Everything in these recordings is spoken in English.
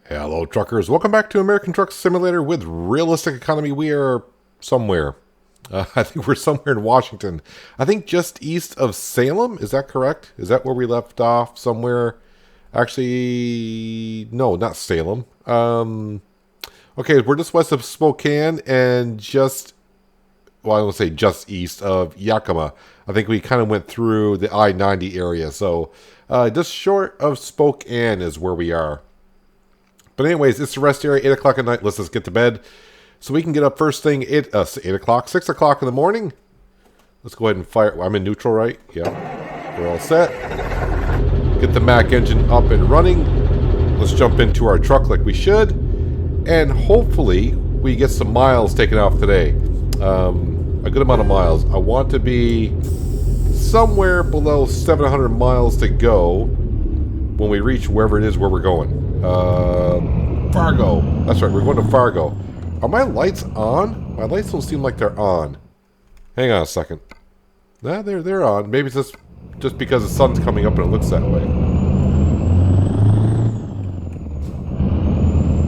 Hello, truckers. Welcome back to American Truck Simulator with Realistic Economy. We are somewhere. I think we're somewhere in Washington. I think just east of Salem. Is that correct? Is that where we left off? Somewhere? Actually, no, not Salem. Okay, we're just west of Spokane and just, well, I don't say just east of Yakima. I think we kind of went through the I-90 area. So just short of Spokane is where we are. But anyways, it's the rest area, 8 o'clock at night. Let's just get to bed so we can get up first thing 8 o'clock, 6 o'clock in the morning. Let's go ahead and fire. I'm in neutral, right? Yeah. We're all set. Get the Mack engine up and running. Let's jump into our truck like we should. And hopefully we get some miles taken off today. A good amount of miles. I want to be somewhere below 700 miles to go when we reach wherever it is where we're going. Fargo. That's right, we're going to Fargo. Are my lights on? My lights don't seem like they're on. Hang on a second. Nah, they're on. Maybe it's just because the sun's coming up and it looks that way.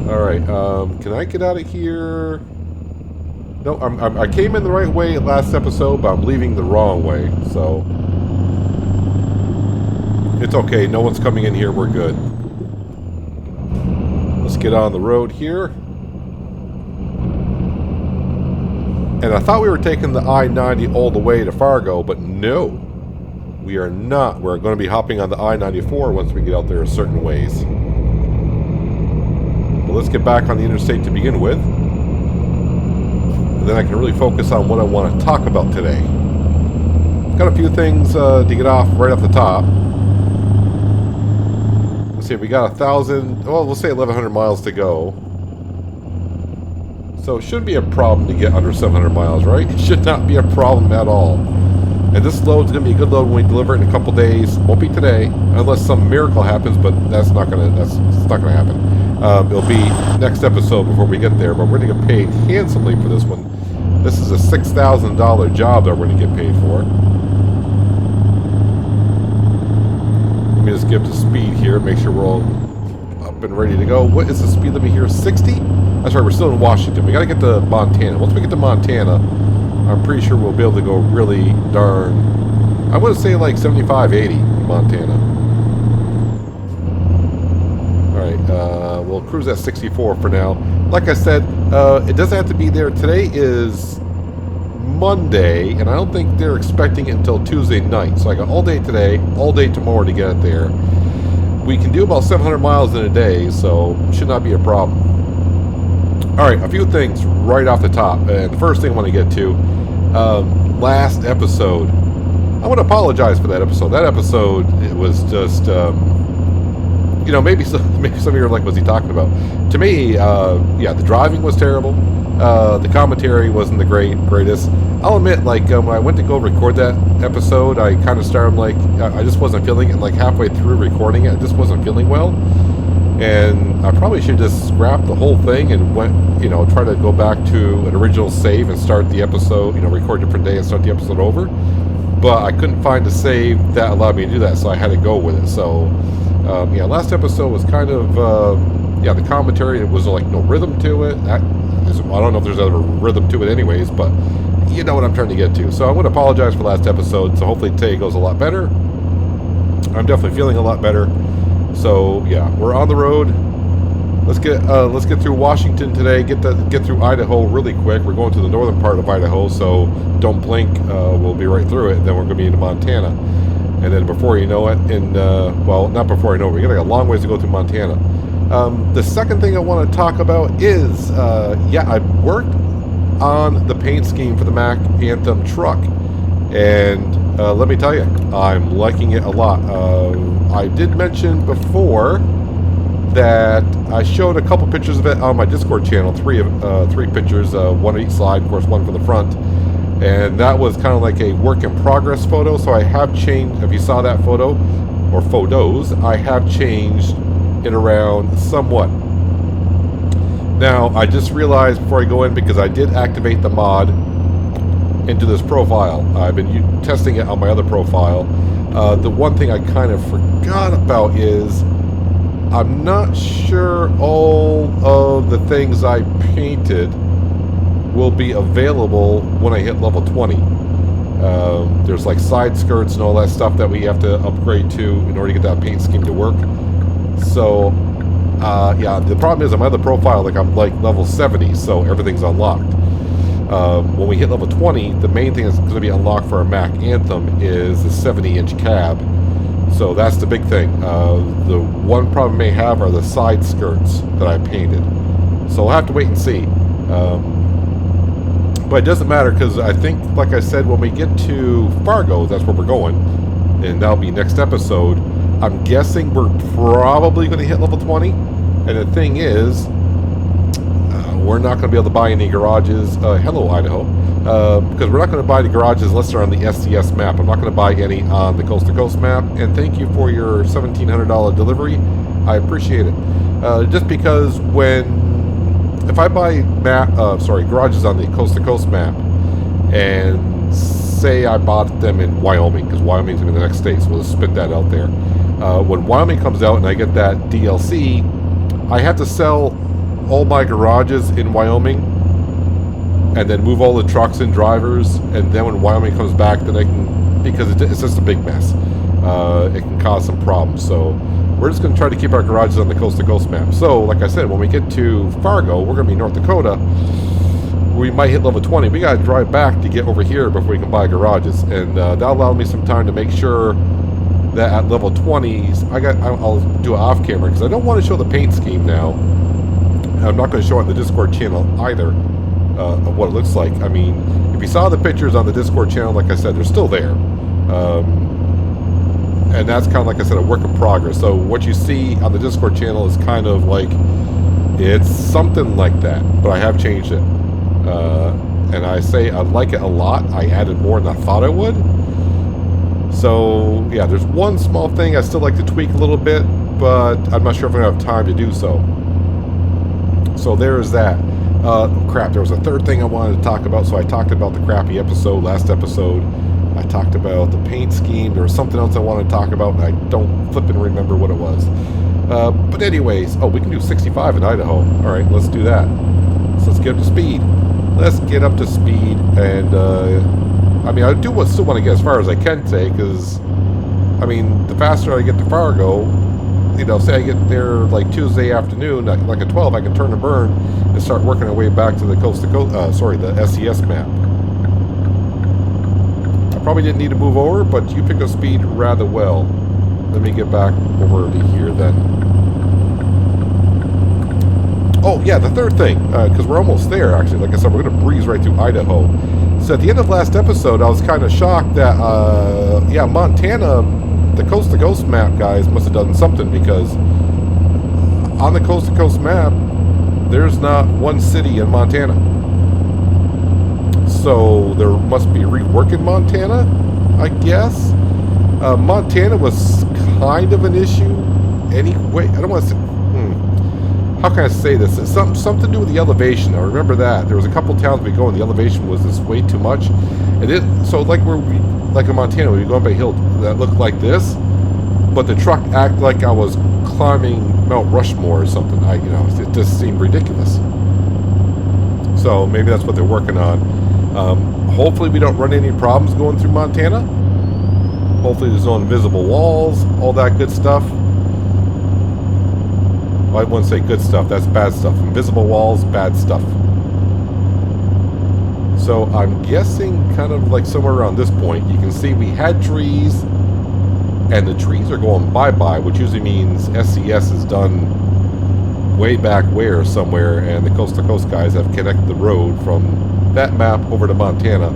Alright, can I get out of here? No, I came in the right way last episode, but I'm leaving the wrong way, so it's okay. No one's coming in here. We're good. Let's get on the road here. And I thought we were taking the I-90 all the way to Fargo, but no. We are not. We're going to be hopping on the I-94 once we get out there a certain ways. But let's get back on the interstate to begin with. And then I can really focus on what I want to talk about today. Got a few things to get off right off the top. Let's see, we got 1,000, well, let's say 1,100 miles to go. So it shouldn't be a problem to get under 700 miles, right? It should not be a problem at all. And this load is going to be a good load when we deliver it in a couple days. Won't be today, unless some miracle happens, but it's not going to happen. It'll be next episode before we get there, but we're going to get paid handsomely for this one. This is a $6,000 job that we're going to get paid for. Let me just get up to speed here, make sure we're all up and ready to go. What is the speed limit here? 60? That's right, we're still in Washington. We got to get to Montana. Once we get to Montana, I'm pretty sure we'll be able to go really darn, I want to say like 75, 80 in Montana. Alright, we'll cruise at 64 for now. Like I said, it doesn't have to be there. Today is Monday, and I don't think they're expecting it until Tuesday night. So I got all day today, all day tomorrow to get it there. We can do about 700 miles in a day, so it should not be a problem. Alright, a few things right off the top. And the first thing I want to get to, last episode. I want to apologize for that episode. That episode, it was just, you know, maybe some of you are like, what's he talking about? To me, yeah, the driving was terrible. The commentary wasn't the greatest. I'll admit, like, when I went to go record that episode, I kind of started, like, I just wasn't feeling it. Like, halfway through recording it, I just wasn't feeling well. And I probably should just scrap the whole thing and went, you know, try to go back to an original save and start the episode, you know, record a different day and start the episode over. But I couldn't find a save that allowed me to do that, so I had to go with it. So, yeah, last episode was kind of, yeah, the commentary, it was like no rhythm to it. I don't know if there's ever rhythm to it anyways, but you know what I'm trying to get to. So I'm going to apologize for last episode, so hopefully today goes a lot better. I'm definitely feeling a lot better. So yeah, we're on the road. Let's get through Washington today. Get through Idaho really quick. We're going to the northern part of Idaho, so don't blink. We'll be right through it. Then we're going to be into Montana, and then before you know it, well, not before you know it, we got a long ways to go through Montana. The second thing I want to talk about is, yeah, I worked on the paint scheme for the Mack Anthem truck, and let me tell you, I'm liking it a lot. I did mention before that I showed a couple pictures of it on my Discord channel, three pictures, one on each side, of course, one from the front, and that was kind of like a work in progress photo. So I have changed, if you saw that photo, or photos, I have changed it around somewhat. Now, I just realized before I go in, because I did activate the mod into this profile. I've been testing it on my other profile. The one thing I kind of forgot about is I'm not sure all of the things I painted will be available when I hit level 20. There's like side skirts and all that stuff that we have to upgrade to in order to get that paint scheme to work. So, yeah, the problem is on my other profile, like I'm like level 70, so everything's unlocked. When we hit level 20, the main thing that's going to be unlocked for our Mack Anthem is the 70-inch cab. So that's the big thing. The one problem I may have are the side skirts that I painted. So we'll have to wait and see. But it doesn't matter because I think, like I said, when we get to Fargo, that's where we're going. And that'll be next episode. I'm guessing we're probably going to hit level 20. And the thing is, we're not going to be able to buy any garages. Hello, Idaho. Because we're not going to buy the garages unless they're on the SCS map. I'm not going to buy any on the Coast to Coast map. And thank you for your $1,700 delivery. I appreciate it. Just because if I buy garages on the Coast to Coast map, and say I bought them in Wyoming, because Wyoming's going to be the next state, so we'll just spit that out there. When Wyoming comes out and I get that DLC, I have to sell all my garages in Wyoming and then move all the trucks and drivers, and then when Wyoming comes back, then I can, because it's just a big mess, it can cause some problems. So we're just going to try to keep our garages on the Coast to Coast map. So like I said, when we get to Fargo, we're going to be North Dakota. We might hit level 20. We got to drive back to get over here before we can buy garages, and that'll allow me some time to make sure that at level 20s, I'll do it off camera because I don't want to show the paint scheme now. I'm not going to show it on the Discord channel either of what it looks like. I mean, if you saw the pictures on the Discord channel, like I said, they're still there. And that's kind of, like I said, a work in progress. So what you see on the Discord channel is kind of like, it's something like that, but I have changed it. And I say I like it a lot. I added more than I thought I would. So, yeah, there's one small thing I still like to tweak a little bit, but I'm not sure if I'm going to have time to do so. So there is that. Crap, there was a third thing I wanted to talk about. So I talked about the crappy episode, last episode. I talked about the paint scheme. There was something else I wanted to talk about, and I don't flipping remember what it was. But anyways, we can do 65 in Idaho. All right, let's do that. So let's get up to speed. Let's get up to speed, and I mean, I do still want to get as far as I can today, because I mean, the faster I get to Fargo, you know, say I get there like Tuesday afternoon, like at 12, I can turn and burn and start working our way back to the Coast to Coast, the SCS map. I probably didn't need to move over, but you pick up speed rather well. Let me get back over to here then. Oh, yeah, the third thing, because we're almost there, actually. Like I said, we're going to breeze right through Idaho. So at the end of last episode, I was kind of shocked that, yeah, Montana, the Coast to Coast map guys must have done something, because on the Coast to Coast map, there's not one city in Montana. So there must be rework in Montana, I guess. Montana was kind of an issue anyway. I don't want to say... How can I say this? It's something to do with the elevation. I remember that. There was a couple towns we go and the elevation was just way too much. So like like in Montana, we go up a hill that looked like this, but the truck acted like I was climbing Mount Rushmore or something. It just seemed ridiculous. So maybe that's what they're working on. Hopefully we don't run into any problems going through Montana. Hopefully there's no invisible walls, all that good stuff. Well, I wouldn't say good stuff, that's bad stuff. Invisible walls, bad stuff. So I'm guessing kind of like somewhere around this point, you can see we had trees, and the trees are going bye-bye, which usually means SCS is done way back where somewhere, and the Coast to Coast guys have connected the road from that map over to Montana.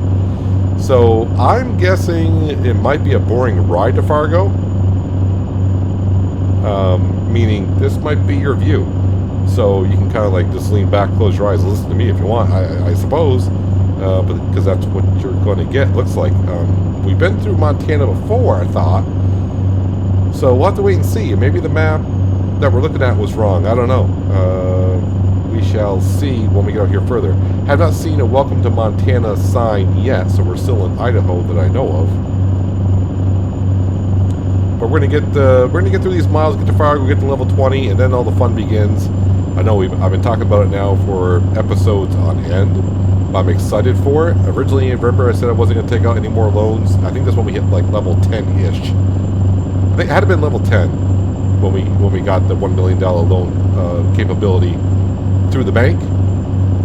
So I'm guessing it might be a boring ride to Fargo. Meaning this might be your view. So you can kind of like just lean back, close your eyes, and listen to me if you want, I suppose. But because that's what you're going to get, looks like. We've been through Montana before, I thought. So we'll have to wait and see. Maybe the map that we're looking at was wrong. I don't know. We shall see when we get out here further. Have not seen a Welcome to Montana sign yet, so we're still in Idaho that I know of. But we're gonna get through these miles, get to Fargo, get to level 20, and then all the fun begins. I know I've been talking about it now for episodes on end. But I'm excited for it. Originally, remember I said I wasn't gonna take out any more loans. I think that's when we hit like level 10-ish. I think it had to been level 10 when we got the $1 million loan capability through the bank.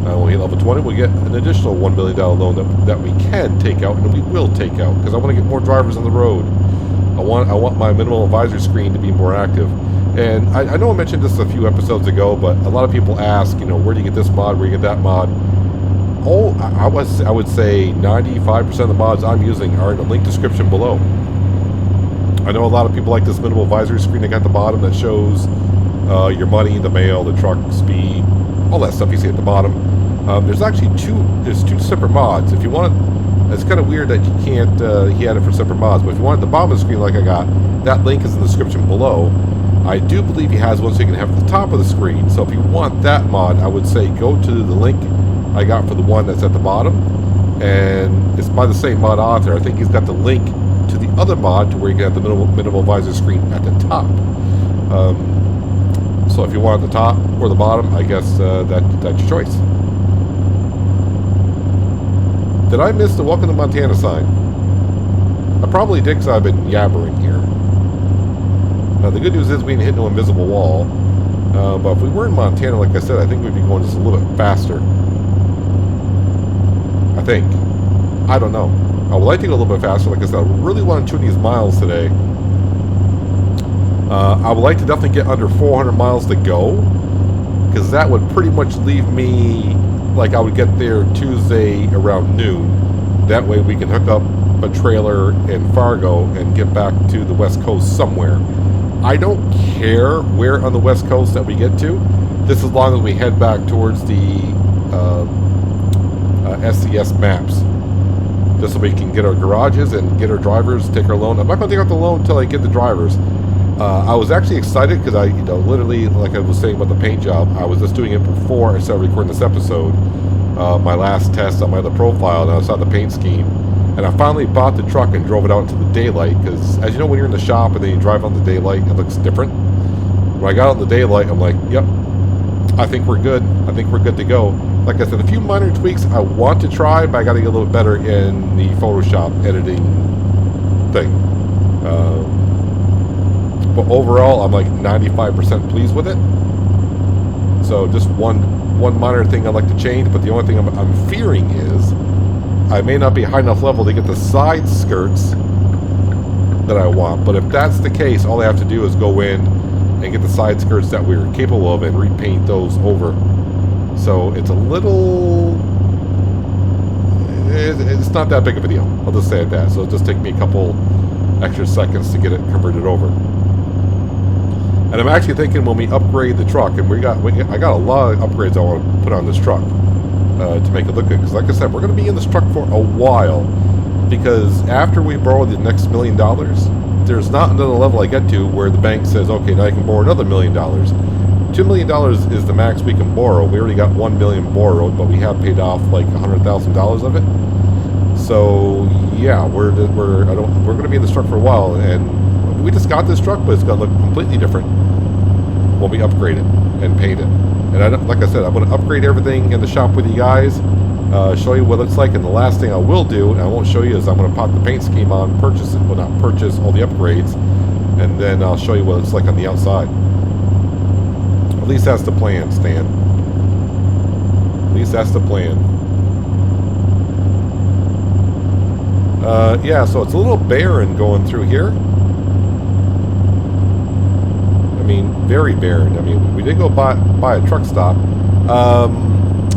When we hit level 20, we'll get an additional $1 million loan that we can take out, and we will take out, because I want to get more drivers on the road. I want my minimal advisory screen to be more active. And I know I mentioned this a few episodes ago, but a lot of people ask, where do you get this mod, where do you get that mod? Oh, I would say 95% of the mods I'm using are in the link description below. I know a lot of people like this minimal advisory screen at the bottom that shows your money, the mail, the truck, speed, all that stuff you see at the bottom. There's actually two separate mods. If you want, it's kind of weird that you can't, he had it for separate mods, but if you want at the bottom of the screen like I got, that link is in the description below. I do believe he has one so you can have at the top of the screen. So if you want that mod, I would say go to the link I got for the one that's at the bottom, and it's by the same mod author. I think he's got the link to the other mod to where you can have the minimal advisor screen at the top. So if you want the top or the bottom, I guess that's your choice. Did I miss the Welcome to Montana sign? I probably did, because I've been yabbering here. The good news is we didn't hit no invisible wall. But if we were in Montana, like I said, I think we'd be going just a little bit faster. I think. I don't know. I would like to go a little bit faster. Like I said, I really want to tune these miles today. I would like to definitely get under 400 miles to go, because that would pretty much leave me, like I would get there Tuesday around noon. That way we can hook up a trailer in Fargo and get back to the West Coast somewhere. I don't care where on the West Coast that we get to, just as long as we head back towards the SCS maps, just so we can get our garages and get our drivers, take our loan. I'm not going to take out the loan until I get the drivers. I was actually excited because I, literally, like I was saying about the paint job, I was just doing it before I started recording this episode. My last test on my other profile, and I saw the paint scheme. And I finally bought the truck and drove it out into the daylight, because as you know, when you're in the shop and then you drive on the daylight, it looks different. When I got out in the daylight, I'm like, yep, I think we're good. I think we're good to go. Like I said, a few minor tweaks I want to try, but I got to get a little bit better in the Photoshop editing thing. But overall, I'm like 95% pleased with it. So just one minor thing I'd like to change, but the only thing I'm fearing is I may not be high enough level to get the side skirts that I want. But if that's the case, all I have to do is go in and get the side skirts that we're capable of and repaint those over. So it's a little... It's not that big of a deal. I'll just say it that. So it'll just take me a couple extra seconds to get it converted over. And I'm actually thinking when we upgrade the truck, and I got a lot of upgrades I want to put on this truck to make it look good. Because like I said, we're going to be in this truck for a while. Because after we borrow the next $1 million, there's not another level I get to where the bank says, okay, now you can borrow another $1 million. $2 million is the max we can borrow. We already got $1 million borrowed, but we have paid off like $100,000 of it. So yeah, we're going to be in this truck for a while, and we just got this truck, but it's going to look completely different when we upgrade it and paint it. And like I said, I'm going to upgrade everything in the shop with you guys, show you what it looks like, and the last thing I will do, and I won't show you, is I'm going to pop the paint scheme on, purchase it, well, not purchase all the upgrades, and then I'll show you what it's like on the outside. At least that's the plan, Stan. At least that's the plan. Yeah, so it's a little barren going through here. I mean, very barren. I mean, we did go by a truck stop.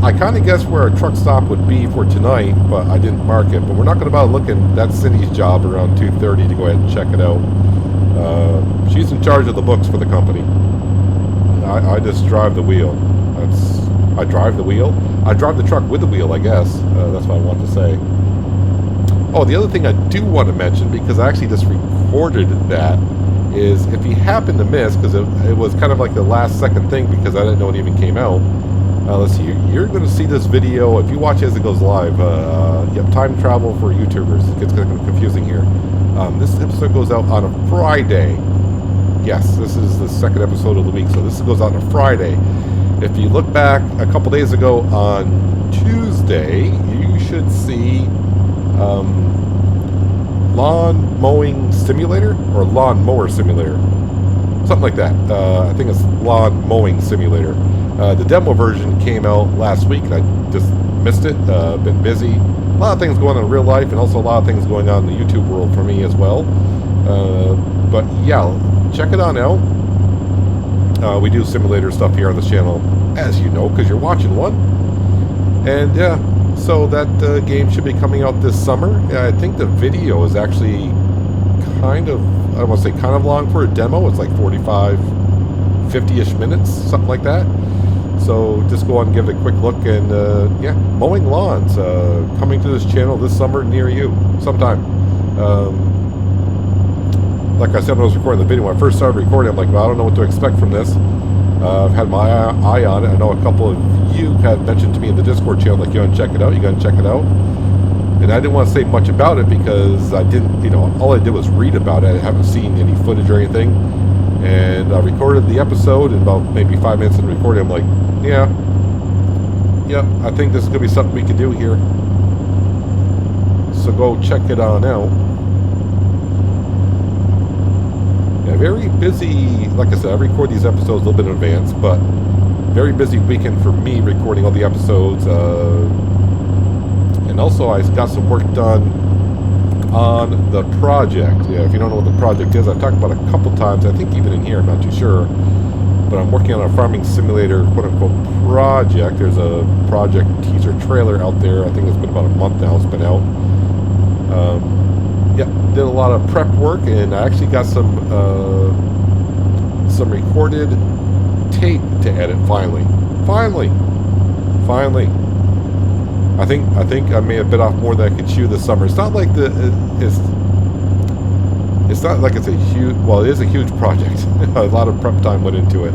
I kind of guessed where a truck stop would be for tonight, but I didn't mark it. But we're not going to bother looking. That's Cindy's job around 2:30 to go ahead and check it out. She's in charge of the books for the company. I just drive the wheel. I drive the wheel. I drive the truck with the wheel, I guess. That's what I wanted to say. Oh, the other thing I do want to mention, because I actually just recorded that, is if you happen to miss, because it was kind of like the last second thing because I didn't know it even came out. Let's see, you're going to see this video, if you watch it as it goes live, yep, time travel for YouTubers. It gets kind of confusing here. This episode goes out on a Friday. Yes, this is the second episode of the week, so this goes out on a Friday. If you look back a couple days ago on Tuesday, you should see lawn mowing simulator or lawn mower simulator, something like that. I think it's lawn mowing simulator. The demo version came out last week, and I just missed it. Been busy. A lot of things going on in real life, and also a lot of things going on in the YouTube world for me as well. But yeah, check it on out. We do simulator stuff here on this channel, as you know, because you're watching one. And yeah, so that game should be coming out this summer. I think the video is actually kind of, I don't want to say kind of long for a demo. It's like 45, 50-ish minutes, something like that. So just go on and give it a quick look. And yeah, mowing lawns coming to this channel this summer near you sometime. Like I said when I was recording the video, when I first started recording, I'm like, well, I don't know what to expect from this. I've had my eye on it. I know a couple of you have mentioned to me in the Discord channel, like, you gotta check it out, you gotta check it out. And I didn't want to say much about it because I didn't, you know, all I did was read about it. I haven't seen any footage or anything. And I recorded the episode, and about maybe 5 minutes into recording, I'm like, yeah, I think this is gonna be something we can do here. So go check it on out. Yeah, very busy. Like I said, I record these episodes a little bit in advance, but very busy weekend for me recording all the episodes. And also, I got some work done on the project. Yeah, if you don't know what the project is, I've talked about it a couple times. I think even in here, I'm not too sure. But I'm working on a farming simulator, quote-unquote, project. There's a project teaser trailer out there. I think it's been about a month now it's been out. Yeah, did a lot of prep work, and I actually got some recorded tape to edit finally. Finally. I think I may have bit off more than I could chew this summer. It's not like it's not like it's a huge, well, it is a huge project. A lot of prep time went into it.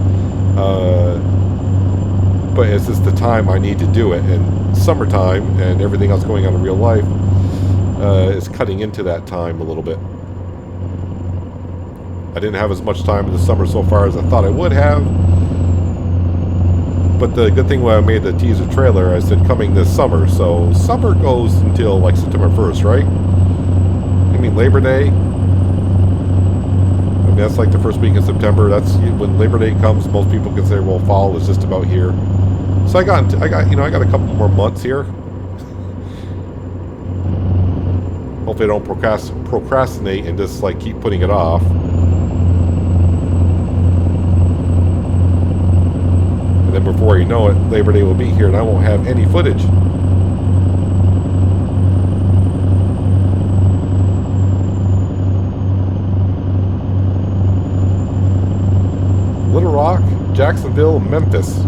But it's just the time I need to do it, and summertime and everything else going on in real life is cutting into that time a little bit. I didn't have as much time in the summer so far as I thought I would have. But the good thing when I made the teaser trailer, I said coming this summer. So summer goes until like September 1st, right? I mean Labor Day. I mean, that's like the first week in September. That's when Labor Day comes. Most people can say, well, fall is just about here. So I got a couple more months here. Hopefully I don't procrastinate and just like keep putting it off. And then before you know it, Labor Day will be here and I won't have any footage. Little Rock, Jacksonville, Memphis.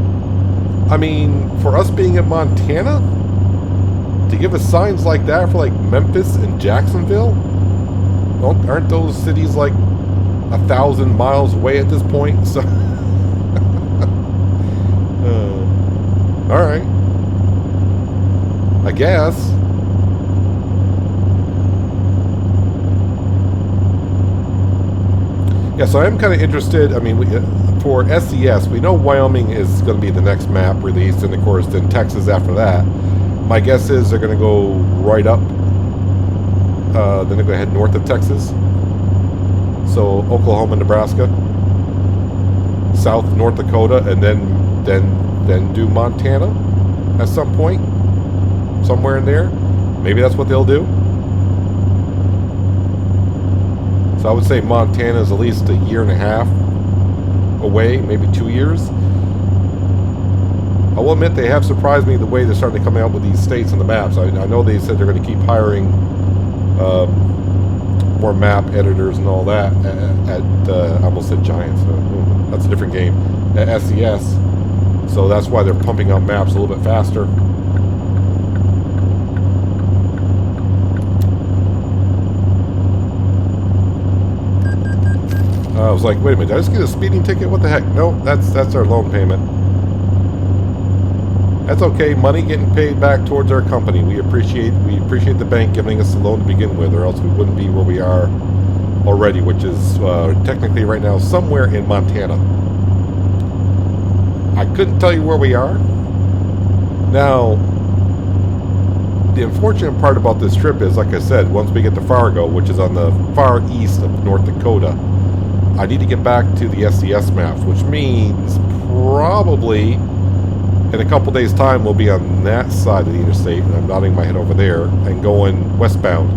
I mean, for us being in Montana, to give us signs like that for like Memphis and Jacksonville, aren't those cities like 1,000 miles away at this point? So, all right, I guess. Yeah, so I am kind of interested. I mean, for SES, we know Wyoming is going to be the next map released, and of course, then Texas after that. My guess is they're going to go right up. Then they're going to head north of Texas. So Oklahoma, Nebraska, South North Dakota, and then do Montana at some point, somewhere in there. Maybe that's what they'll do. So I would say Montana is at least a year and a half away, maybe 2 years. I will admit they have surprised me the way they're starting to come out with these states and the maps. I know they said they're going to keep hiring more map editors and all that at I almost said Giants. That's a different game. At SES. So that's why they're pumping out maps a little bit faster. I was like, wait a minute, did I just get a speeding ticket? What the heck? No, that's our loan payment. That's okay. Money getting paid back towards our company. We appreciate the bank giving us the loan to begin with, or else we wouldn't be where we are already, which is technically right now somewhere in Montana. I couldn't tell you where we are. Now, the unfortunate part about this trip is, like I said, once we get to Fargo, which is on the far east of North Dakota, I need to get back to the SCS maps, which means probably in a couple days' time we'll be on that side of the interstate, and I'm nodding my head over there, and going westbound,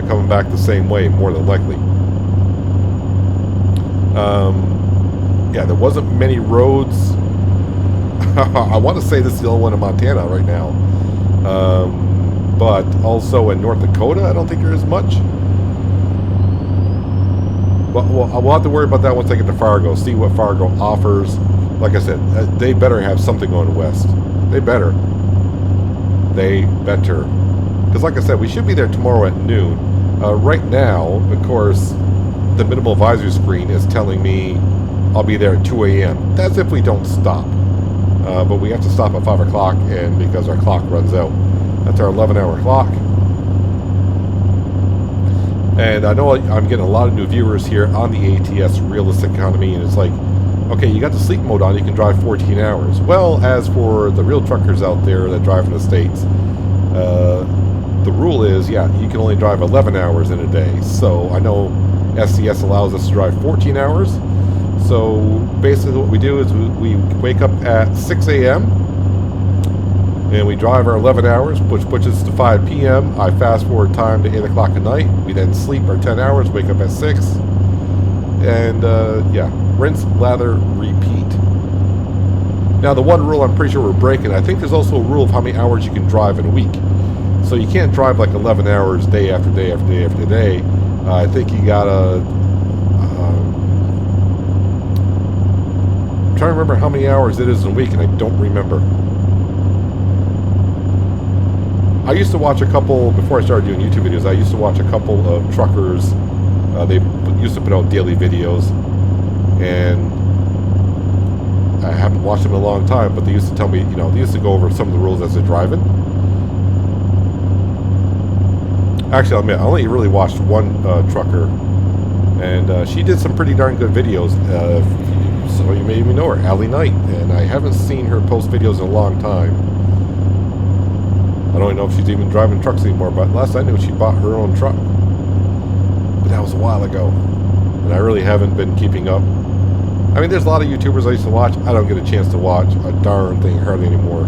coming back the same way, more than likely. Yeah, there wasn't many roads. I want to say this is the only one in Montana right now. But also in North Dakota, I don't think there is much. But we'll have to worry about that once I get to Fargo, see what Fargo offers. Like I said, they better have something going west. They better. Because like I said, we should be there tomorrow at noon. Right now, of course, the minimal advisory screen is telling me I'll be there at 2 a.m. That's if we don't stop. But we have to stop at 5 o'clock, and because our clock runs out. That's our 11-hour clock. And I know I'm getting a lot of new viewers here on the ATS Realistic Economy, and it's like, okay, you got the sleep mode on, you can drive 14 hours. Well, as for the real truckers out there that drive in the States, the rule is, yeah, you can only drive 11 hours in a day. So I know SCS allows us to drive 14 hours. So basically what we do is we wake up at 6 a.m. and we drive our 11 hours, which puts us to 5 p.m. I fast forward time to 8 o'clock at night. We then sleep our 10 hours, wake up at 6. And yeah, rinse, lather, repeat. Now the one rule I'm pretty sure we're breaking, I think there's also a rule of how many hours you can drive in a week. So you can't drive like 11 hours day after day after day after day. I think you gotta... I'm trying to remember how many hours it is in a week, and I don't remember. I used to watch a couple, before I started doing YouTube videos, I used to watch a couple of truckers. They used to put out daily videos, and I haven't watched them in a long time, but they used to tell me, you know, they used to go over some of the rules as they're driving. Actually, I'll admit, I only really watched one trucker, and she did some pretty darn good videos. So you may even know her, Allie Knight, and I haven't seen her post videos in a long time. I don't even know if she's even driving trucks anymore, but last I knew she bought her own truck. But that was a while ago, and I really haven't been keeping up. I mean, there's a lot of YouTubers I used to watch. I don't get a chance to watch a darn thing hardly anymore.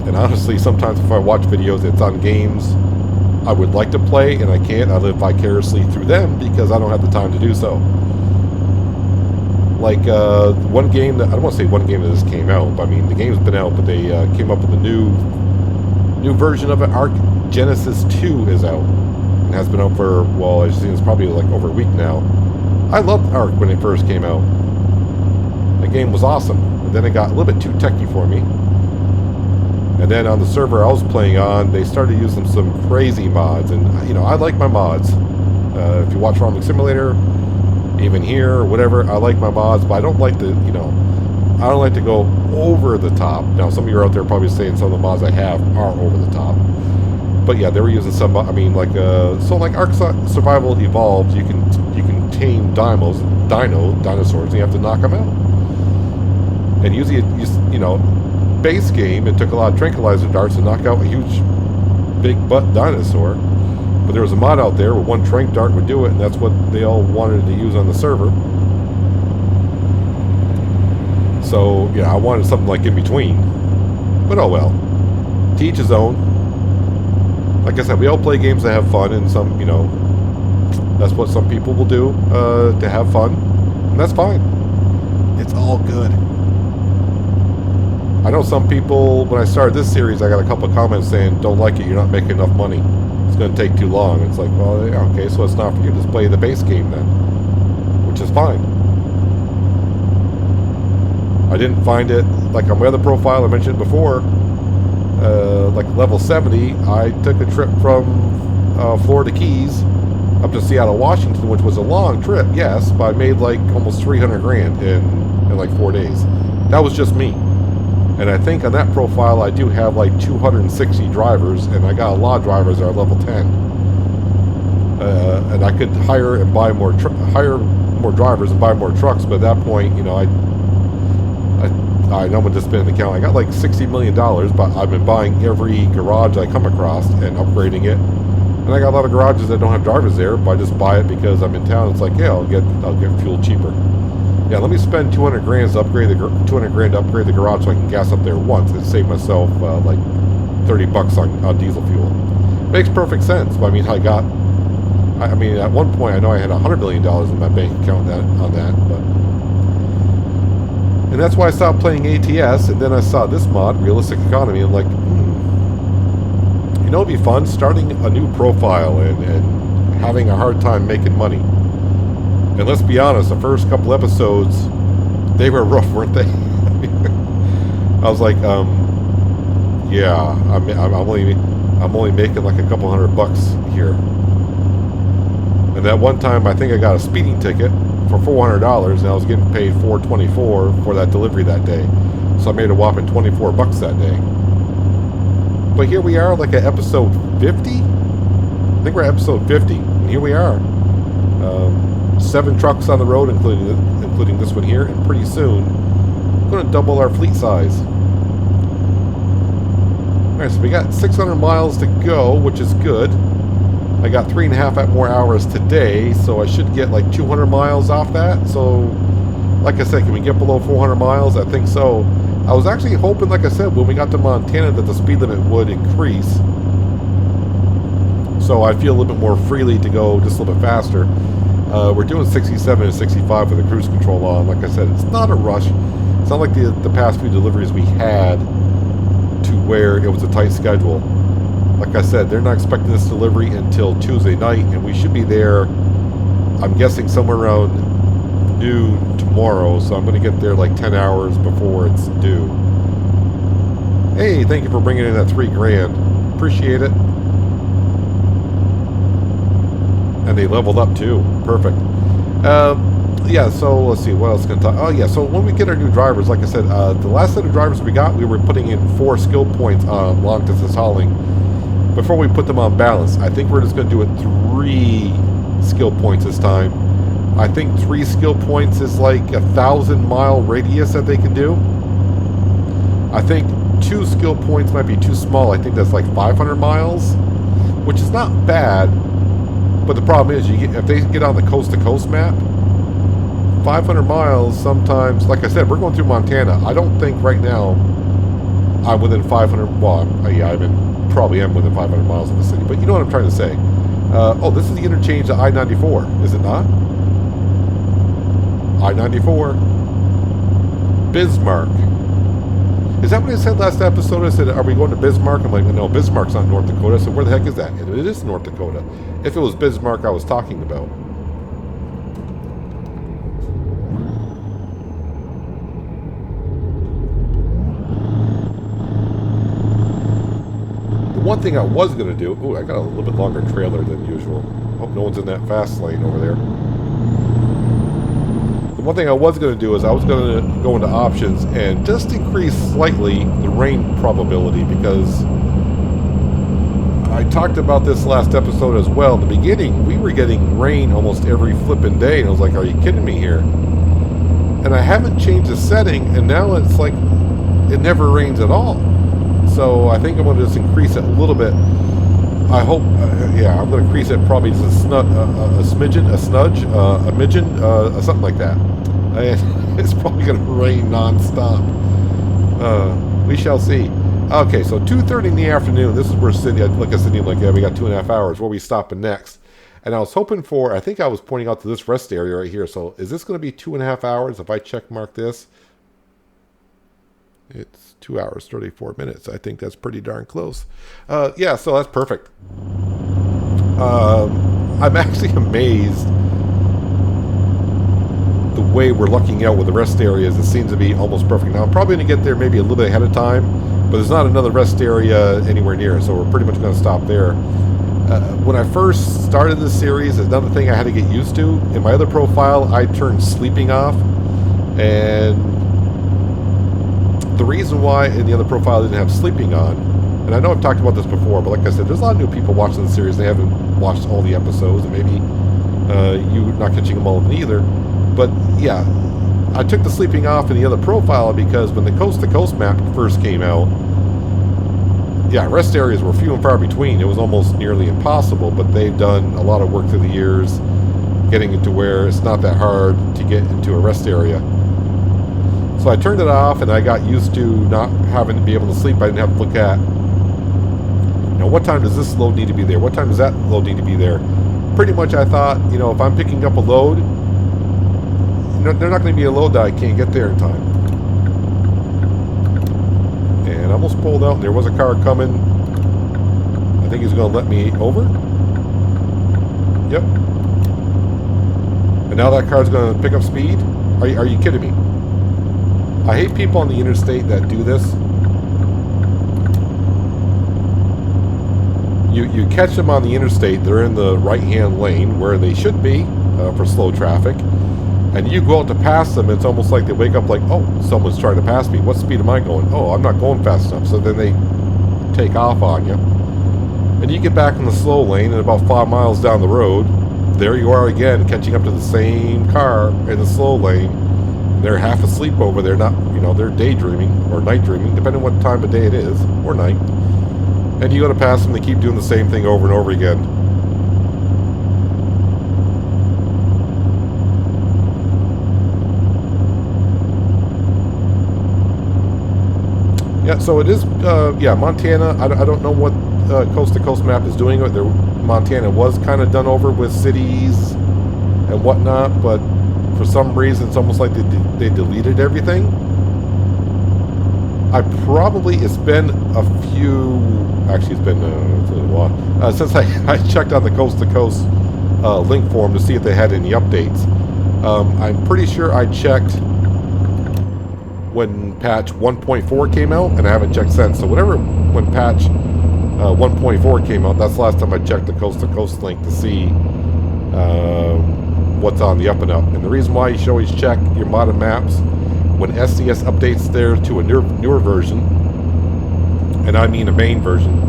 And honestly, sometimes if I watch videos, it's on games I would like to play, and I can't. I live vicariously through them because I don't have the time to do so. Like one game that, I don't want to say one game that just came out, but I mean, the game's been out, but they came up with a new version of it. Arc Genesis 2 is out, and has been out for, well, I've seen it's probably like over a week now. I loved Arc when it first came out. The game was awesome, and then it got a little bit too techy for me. And then on the server I was playing on, they started using some crazy mods, and you know, I like my mods. If you watch Farming Simulator, even here or whatever, I like my mods, but I don't like to, you know, I don't like to go over the top. Now, some of you are out there probably saying some of the mods I have are over the top, but yeah, they were using some. I mean, like so like Ark Survival Evolved, you can tame dinosaurs, and you have to knock them out. And usually, you know, base game, it took a lot of tranquilizer darts to knock out a huge, big butt dinosaur. But there was a mod out there where one trank dart would do it, and that's what they all wanted to use on the server. So, yeah, I wanted something like in between. But oh well. To each his own. Like I said, we all play games that have fun, and some, you know, that's what some people will do to have fun. And that's fine. It's all good. I know some people, when I started this series, I got a couple of comments saying, don't like it, you're not making enough money. It's going to take too long. It's like, well, yeah, okay, so it's not for you. Just play the base game then, which is fine. I didn't find it, like on my other profile I mentioned before, like level 70, I took a trip from Florida Keys up to Seattle, Washington, which was a long trip, yes, but I made like almost 300 grand in like 4 days. That was just me. And I think on that profile I do have like 260 drivers, and I got a lot of drivers that are level 10. And I could hire and buy more, hire more drivers and buy more trucks. But at that point, you know, I know I'm just spending the account. I got like $60 million, but I've been buying every garage I come across and upgrading it. And I got a lot of garages that don't have drivers there, but I just buy it because I'm in town. It's like, yeah, I'll get fuel cheaper. Yeah, let me spend 200 grand to upgrade the 200 grand to upgrade the garage so I can gas up there once and save myself like 30 bucks on diesel fuel. Makes perfect sense. But I mean, I mean, at one point I know I had $100 million in my bank account on that, but. And that's why I stopped playing ATS, and then I saw this mod, Realistic Economy, and like, you know, it'd be fun starting a new profile and having a hard time making money. And let's be honest, the first couple episodes, they were rough, weren't they? I was like, yeah, I'm only making like a couple $100 here. And that one time, I think I got a speeding ticket for $400, and I was getting paid $424 for that delivery that day. So I made a whopping $24 that day. But here we are, like at episode 50. I think we're at episode 50, and here we are. 7 trucks on the road, including this one here, and pretty soon, we're going to double our fleet size. Alright, so we got 600 miles to go, which is good. I got 3.5 more hours today, so I should get like 200 miles off that. So, like I said, can we get below 400 miles? I think so. I was actually hoping, like I said, when we got to Montana that the speed limit would increase. So I feel a little bit more freely to go just a little bit faster. We're doing 67 and 65 with the cruise control on. Like I said, it's not a rush. It's not like the past few deliveries we had to where it was a tight schedule. Like I said, they're not expecting this delivery until Tuesday night, and we should be there, I'm guessing, somewhere around noon tomorrow. So I'm going to get there like 10 hours before it's due. Hey, thank you for bringing in that $3 grand. Appreciate it. And they leveled up too. Perfect. Yeah, so let's see, what else can I talk? Oh yeah, so when we get our new drivers, like I said, the last set of drivers we got, we were putting in 4 skill points on long distance hauling before we put them on balance. I think we're just going to do it 3 skill points this time. I think 3 skill points is like 1,000-mile radius that they can do. I think 2 skill points might be too small. I think that's like 500 miles, which is not bad. But the problem is, if they get on the coast-to-coast map, 500 miles sometimes, like I said, we're going through Montana. I don't think right now I'm within 500, well, yeah, probably am within 500 miles of the city, but you know what I'm trying to say. Oh, this is the interchange to I-94, is it not? I-94. Bismarck. Is that what I said last episode? I said, are we going to Bismarck? I'm like, no, Bismarck's not North Dakota. So where the heck is that? It is North Dakota. If it was Bismarck I was talking about. The one thing I was going to do... Ooh, I got a little bit longer trailer than usual. Hope no one's in that fast lane over there. One thing I was going to do is I was going to go into options and just increase slightly the rain probability, because I talked about this last episode as well. In the beginning, we were getting rain almost every flipping day, and I was like, are you kidding me here? And I haven't changed the setting, and now it's like it never rains at all. So I think I'm going to just increase it a little bit. I hope, yeah, I'm going to increase it probably just a smidgen, a snudge, a midgen, something like that. It's probably going to rain non-stop. We shall see. Okay, so 2:30 in the afternoon. This is where Cindy, I look at Cindy, I'm like, yeah, we got 2.5 hours. Where are we stopping next? And I was hoping for, I think I was pointing out to this rest area right here. So is this going to be 2.5 hours if I check mark this? It's 2 hours, 34 minutes. I think that's pretty darn close. Yeah, so that's perfect. I'm actually amazed the way we're lucking out with the rest areas. It seems to be almost perfect. Now, I'm probably going to get there maybe a little bit ahead of time, but there's not another rest area anywhere near, so we're pretty much going to stop there. When I first started this series, another thing I had to get used to, in my other profile, I turned sleeping off, and the the reason why in the other profile I didn't have sleeping on, and I know I've talked about this before, but like I said, there's a lot of new people watching the series. They haven't watched all the episodes, and maybe you're not catching them all either. But yeah, I took the sleeping off in the other profile because when the Coast to Coast map first came out, yeah, rest areas were few and far between. It was almost nearly impossible, but they've done a lot of work through the years getting it to where it's not that hard to get into a rest area. So I turned it off, and I got used to not having to be able to sleep. I didn't have to look at, you know, what time does this load need to be there? What time does that load need to be there? Pretty much I thought, you know, if I'm picking up a load, they're not going to be a load that I can't get there in time. And I almost pulled out, and there was a car coming. I think he's going to let me over. Yep. And now that car's going to pick up speed? Are you kidding me? I hate people on the interstate that do this. You catch them on the interstate, they're in the right-hand lane where they should be for slow traffic. And you go out to pass them, it's almost like they wake up like, oh, someone's trying to pass me. What speed am I going? Oh, I'm not going fast enough. So then they take off on you. And you get back in the slow lane, and about 5 miles down the road, there you are again, catching up to the same car in the slow lane. And they're half asleep over there, not, you know, they're daydreaming or night dreaming, depending on what time of day it is, or night. And you go to pass them, they keep doing the same thing over and over again. Yeah, so it is, yeah, Montana. I don't know what Coast to Coast map is doing. Montana was kind of done over with cities and whatnot, but for some reason it's almost like they deleted everything. It's been a few, actually it's been a while, since I checked on the Coast to Coast link forum to see if they had any updates. I'm pretty sure I checked when patch 1.4 came out, and I haven't checked since. So when patch 1.4 came out, that's the last time I checked the Coast to Coast link to see what's on the up and up. And the reason why you should always check your modded maps when SCS updates there to a newer version, and I mean a main version,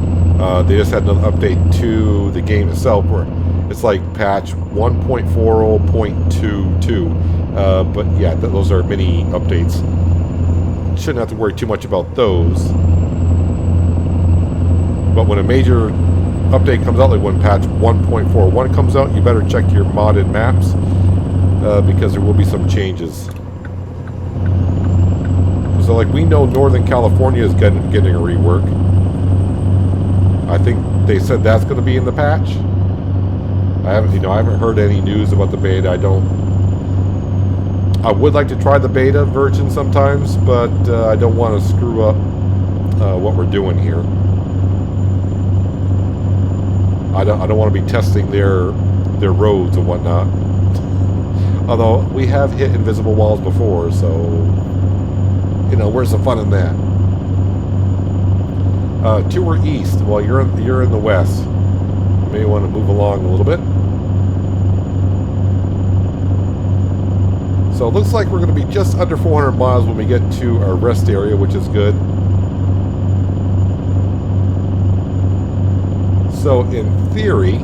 they just had another update to the game itself where it's like patch 1.40.22. But yeah, those are mini updates. Shouldn't have to worry too much about those. But when a major update comes out, like when patch 1.41 comes out, you better check your modded maps because there will be some changes. So like we know Northern California is getting a rework. I think they said that's going to be in the patch. I haven't heard any news about the beta. I would like to try the beta version sometimes, but I don't want to screw up what we're doing here. I don't want to be testing their roads and whatnot. Although we have hit invisible walls before, so you know, where's the fun in that? Tour east. Well, you're in the west. You may want to move along a little bit. So it looks like we're going to be just under 400 miles when we get to our rest area, which is good. So in theory,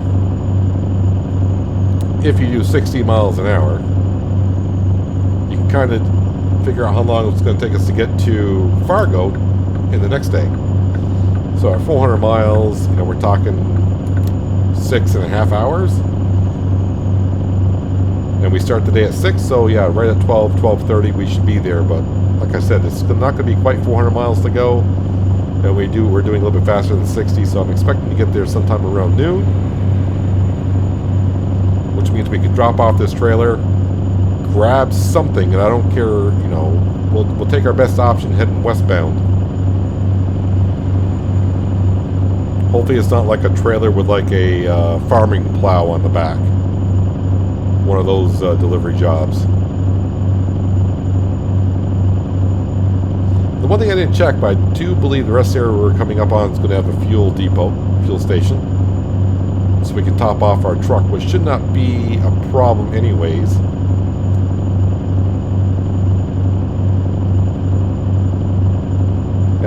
if you do 60 miles an hour, you can kind of figure out how long it's going to take us to get to Fargo in the next day. So at 400 miles, you know, we're talking 6.5 hours. And we start the day at 6, so yeah, right at 12:30 we should be there. But like I said, it's not going to be quite 400 miles to go. And we're doing a little bit faster than 60, so I'm expecting to get there sometime around noon. Which means we could drop off this trailer, grab something, and I don't care, you know, we'll take our best option heading westbound. Hopefully it's not like a trailer with like a farming plow on the back. One of those delivery jobs. The one thing I didn't check, but I do believe the rest area we're coming up on is going to have a fuel depot, fuel station. So we can top off our truck, which should not be a problem anyways.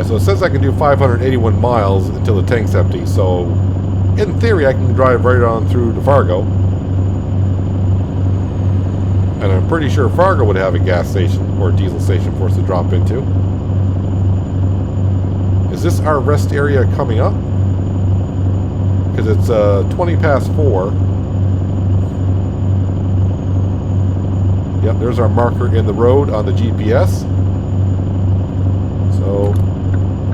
Yeah, so it says I can do 581 miles until the tank's empty. So, in theory, I can drive right on through to Fargo. And I'm pretty sure Fargo would have a gas station or a diesel station for us to drop into. Is this our rest area coming up? Because it's 20 past 4. Yep, there's our marker in the road on the GPS. So,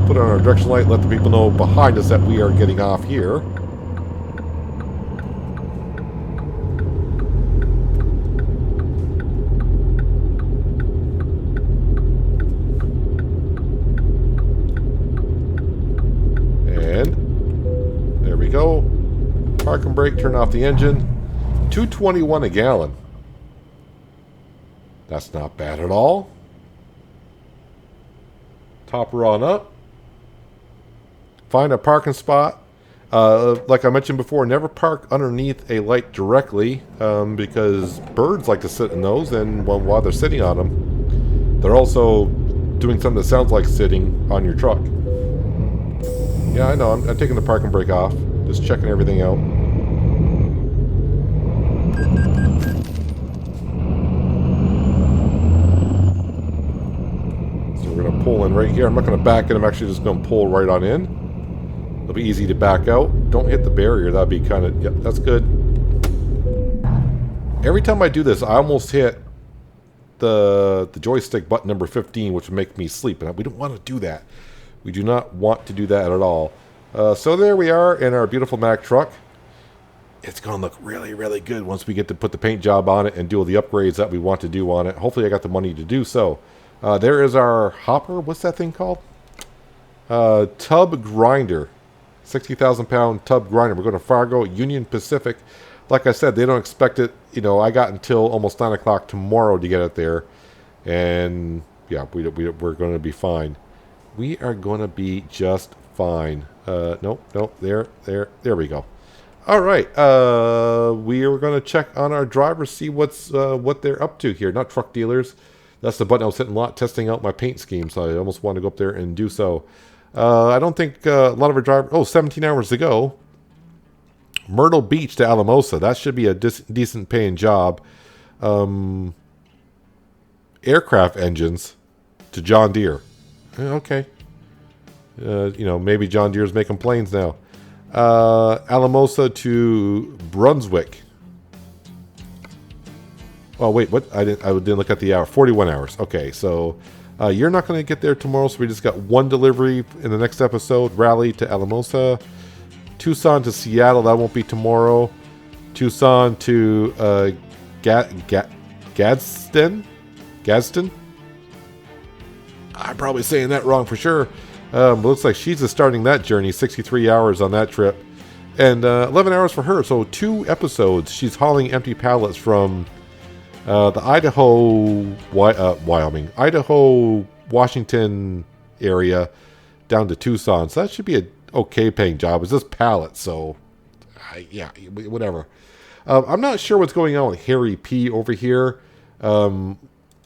put on our direction light, let the people know behind us that we are getting off here. And there we go. Park and brake, turn off the engine. $2.21 a gallon. That's not bad at all. Top her on up. Find a parking spot. Like I mentioned before, never park underneath a light directly because birds like to sit in those, and while they're sitting on them, they're also doing something that sounds like sitting on your truck. Yeah, I know. I'm taking the parking brake off. Just checking everything out. Pull in right here. I'm not going to back in. I'm actually just going to pull right on in. It'll be easy to back out. Don't hit the barrier. That'd be kind of... Yep, that's good. Every time I do this, I almost hit the joystick button number 15, which would make me sleep. And we don't want to do that. We do not want to do that at all. So there we are in our beautiful Mack truck. It's going to look really, really good once we get to put the paint job on it and do all the upgrades that we want to do on it. Hopefully I got the money to do so. There is our hopper. What's that thing called? Tub grinder. 60,000 pound tub grinder. We're going to Fargo, Union Pacific. Like I said, they don't expect it. You know, I got until almost 9 o'clock tomorrow to get it there. And yeah, we're going to be fine. We are going to be just fine. Nope. There we go. All right. We are going to check on our drivers, see what they're up to here. Not truck dealers. That's the button I was hitting a lot, testing out my paint scheme, so I almost want to go up there and do so. I don't think a lot of our drivers... Oh, 17 hours to go. Myrtle Beach to Alamosa. That should be a decent paying job. Aircraft engines to John Deere. Okay. You know, maybe John Deere's making planes now. Alamosa to Brunswick. Oh, wait, what? I didn't look at the hour. 41 hours. Okay, so you're not going to get there tomorrow, so we just got one delivery in the next episode. Raleigh to Alamosa. Tucson to Seattle. That won't be tomorrow. Tucson to Gadsden? I'm probably saying that wrong for sure. Looks like she's just starting that journey. 63 hours on that trip. And 11 hours for her. So 2 episodes. She's hauling empty pallets from... the Idaho, Washington area down to Tucson. So that should be a okay paying job. It's just pallets, so yeah, whatever. I'm not sure what's going on with Harry P over here.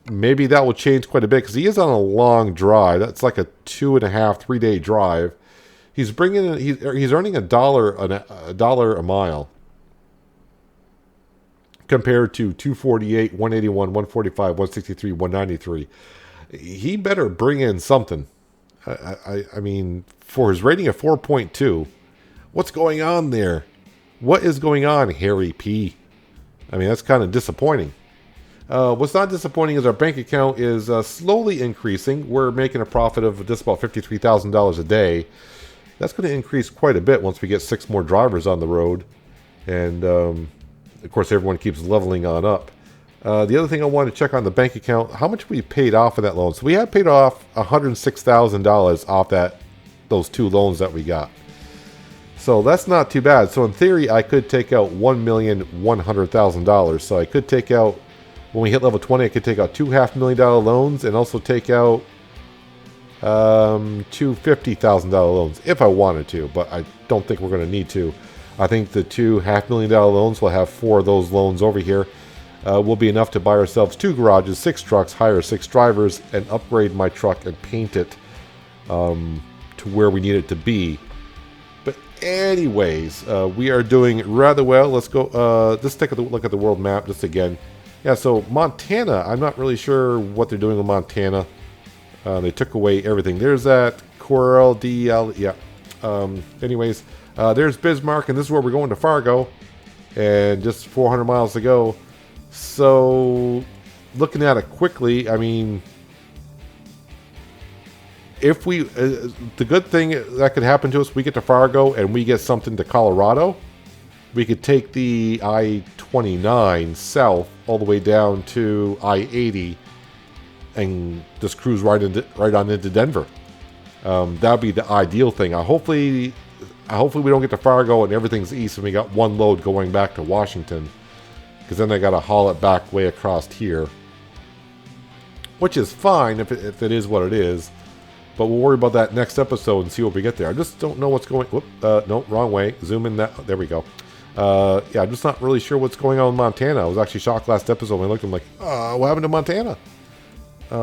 Maybe that will change quite a bit because he is on a long drive. That's like a 2.5, 3 day drive. He's bringing in, he's earning $1 a mile. Compared to 248, 181, 145, 163, 193. He better bring in something. I mean, for his rating of 4.2, what's going on there? What is going on, Harry P? I mean, that's kind of disappointing. What's not disappointing is our bank account is slowly increasing. We're making a profit of just about $53,000 a day. That's going to increase quite a bit once we get 6 more drivers on the road. And... of course, everyone keeps leveling on up. The other thing I wanted to check on the bank account, how much we paid off of that loan. So we have paid off $106,000 off those 2 loans that we got. So that's not too bad. So in theory, I could take out $1,100,000. So I could take out, when we hit level 20, I could take out 2 $500,000 loans and also take out 2 $50,000 loans if I wanted to. But I don't think we're going to need to. I think the 2 $500,000 loans, we'll have 4 of those loans over here, will be enough to buy ourselves 2 garages, 6 trucks, hire 6 drivers, and upgrade my truck and paint it to where we need it to be. But anyways, we are doing rather well. Let's go. Let's take a look at the world map just again. Yeah, so Montana, I'm not really sure what they're doing with Montana. They took away everything. There's that Coral DL. Yeah. Anyways, there's Bismarck, and this is where we're going to Fargo. And just 400 miles to go. So, looking at it quickly, I mean, if we, the good thing that could happen to us, we get to Fargo and we get something to Colorado. We could take the I-29 south all the way down to I-80 and just cruise right on into Denver. That'd be the ideal thing. Hopefully we don't get to Fargo and everything's east and we got one load going back to Washington. Because then I got to haul it back way across here. Which is fine if it is what it is. But we'll worry about that next episode and see what we get there. I just don't know what's going... Whoop, no, wrong way. Zoom in that... There we go. Yeah, I'm just not really sure what's going on in Montana. I was actually shocked last episode when I looked. I'm like, what happened to Montana? Yeah,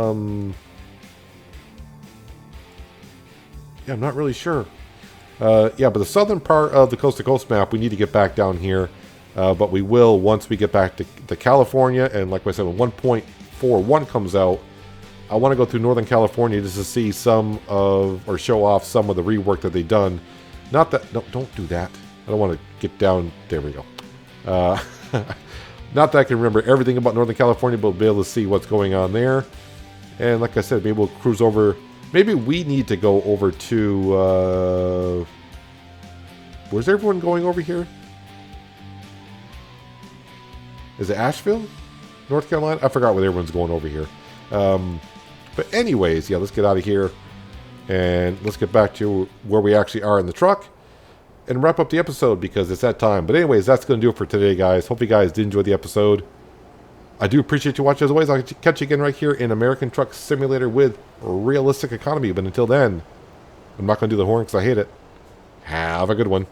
I'm not really sure. Yeah, but the southern part of the coast-to-coast map, we need to get back down here. But we will once we get back to California. And like I said, when 1.41 comes out, I want to go through Northern California just to see some of, or show off some of the rework that they've done. Not that, no, don't do that. I don't want to get down, there we go. Not that I can remember everything about Northern California, but we'll be able to see what's going on there. And like I said, maybe we'll cruise over, maybe we need to go over to, where's everyone going over here? Is it Asheville? North Carolina? I forgot where everyone's going over here. But anyways, yeah, let's get out of here. And let's get back to where we actually are in the truck. And wrap up the episode because it's that time. But anyways, that's going to do it for today, guys. Hope you guys did enjoy the episode. I do appreciate you watching as always. I'll catch you again right here in American Truck Simulator with Realistic Economy. But until then, I'm not going to do the horn because I hate it. Have a good one.